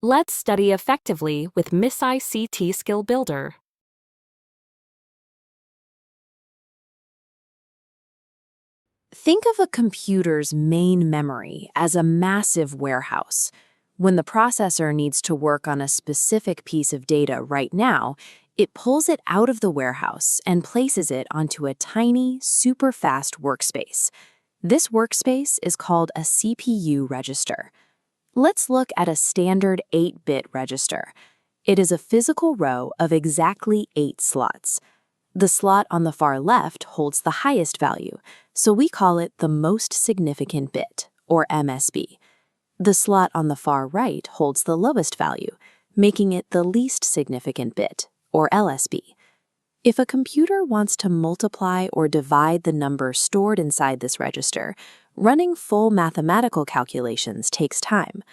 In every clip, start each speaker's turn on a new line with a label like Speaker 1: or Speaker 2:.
Speaker 1: Let's study effectively with MissICT Skill Builder.
Speaker 2: Think of a computer's main memory as a massive warehouse. When the processor needs to work on a specific piece of data right now, it pulls it out of the warehouse and places it onto a tiny, super fast workspace. This workspace is called a CPU register. Let's look at a standard 8-bit register. It is a physical row of exactly 8 slots. The slot on the far left holds the highest value, so we call it the most significant bit, or MSB. The slot on the far right holds the lowest value, making it the least significant bit, or LSB. If a computer wants to multiply or divide the number stored inside this register, running full mathematical calculations takes time.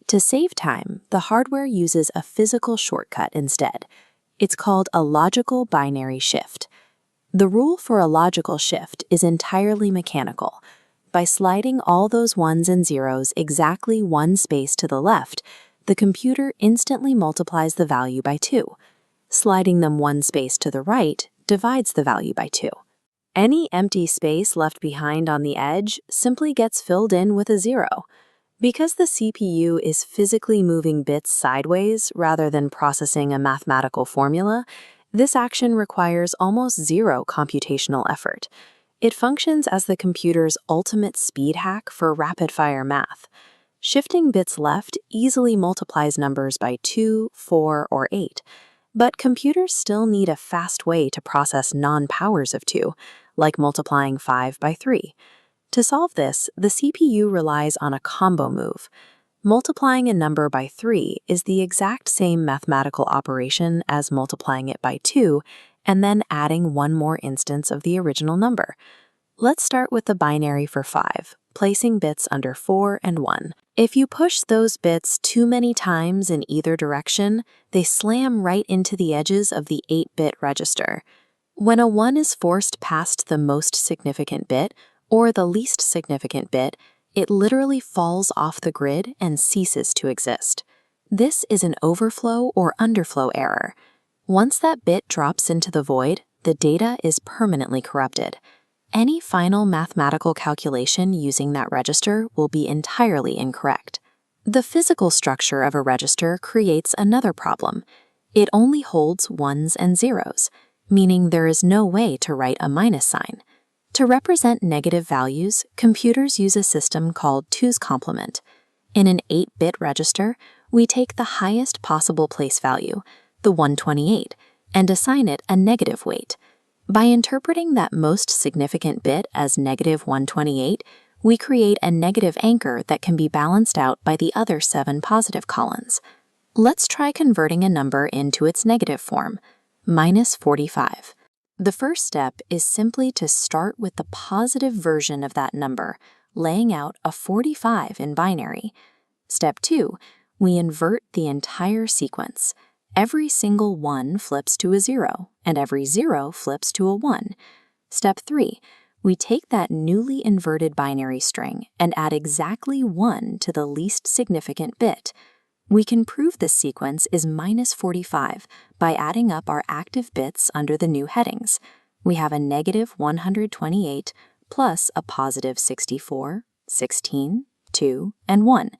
Speaker 2: To save time, the hardware uses a physical shortcut instead. It's called a logical binary shift. The rule for a logical shift is entirely mechanical. By sliding all those ones and zeros exactly one space to the left, the computer instantly multiplies the value by 2. Sliding them one space to the right divides the value by 2. Any empty space left behind on the edge simply gets filled in with a 0. Because the CPU is physically moving bits sideways rather than processing a mathematical formula, this action requires almost zero computational effort. It functions as the computer's ultimate speed hack for rapid-fire math. Shifting bits left easily multiplies numbers by 2, 4, or 8, but computers still need a fast way to process non-powers of 2, like multiplying 5 by 3. To solve this, the CPU relies on a combo move. Multiplying a number by 3 is the exact same mathematical operation as multiplying it by 2 and then adding one more instance of the original number. Let's start with the binary for 5, placing bits under 4 and 1. If you push those bits too many times in either direction, they slam right into the edges of the 8-bit register. When a 1 is forced past the most significant bit, or the least significant bit, it literally falls off the grid and ceases to exist. This is an overflow or underflow error. Once that bit drops into the void, the data is permanently corrupted. Any final mathematical calculation using that register will be entirely incorrect. The physical structure of a register creates another problem. It only holds ones and zeros, meaning there is no way to write a minus sign. To represent negative values, computers use a system called 2's complement. In an 8-bit register, we take the highest possible place value, the 128, and assign it a negative weight. By interpreting that most significant bit as negative 128, we create a negative anchor that can be balanced out by the other 7 positive columns. Let's try converting a number into its negative form, minus 45. The first step is simply to start with the positive version of that number, laying out a 45 in binary. Step 2, we invert the entire sequence. Every single 1 flips to a 0, and every 0 flips to a 1. Step 3, we take that newly inverted binary string and add exactly 1 to the least significant bit. We can prove this sequence is minus 45 by adding up our active bits under the new headings. We have a negative 128 plus a positive 64, 16, 2, and 1.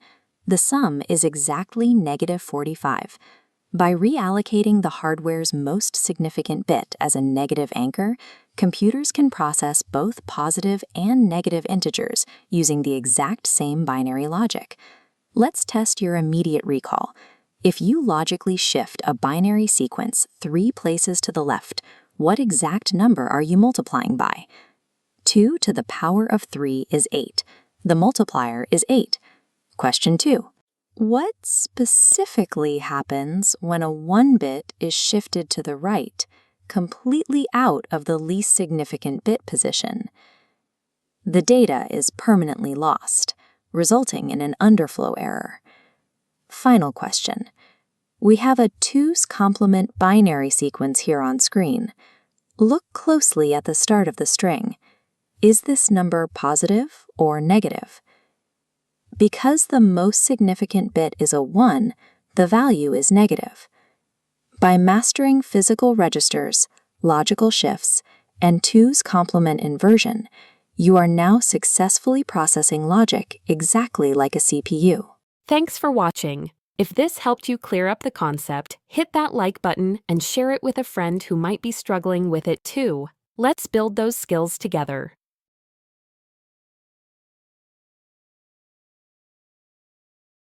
Speaker 2: The sum is exactly negative 45. By reallocating the hardware's most significant bit as a negative anchor, computers can process both positive and negative integers using the exact same binary logic. Let's test your immediate recall. If you logically shift a binary sequence 3 places to the left, what exact number are you multiplying by? 2 to the power of 3 is 8. The multiplier is 8. Question 2. What specifically happens when a 1-bit is shifted to the right, completely out of the least significant bit position? The data is permanently lost, resulting in an underflow error. Final question. We have a 2's complement binary sequence here on screen. Look closely at the start of the string. Is this number positive or negative? Because the most significant bit is a 1,
Speaker 3: the value is negative. By mastering physical registers, logical shifts, and 2's complement inversion, you are now successfully processing logic exactly like a CPU.
Speaker 1: Thanks for watching. If this helped you clear up the concept, hit that like button and share it with a friend who might be struggling with it too. Let's build those skills together.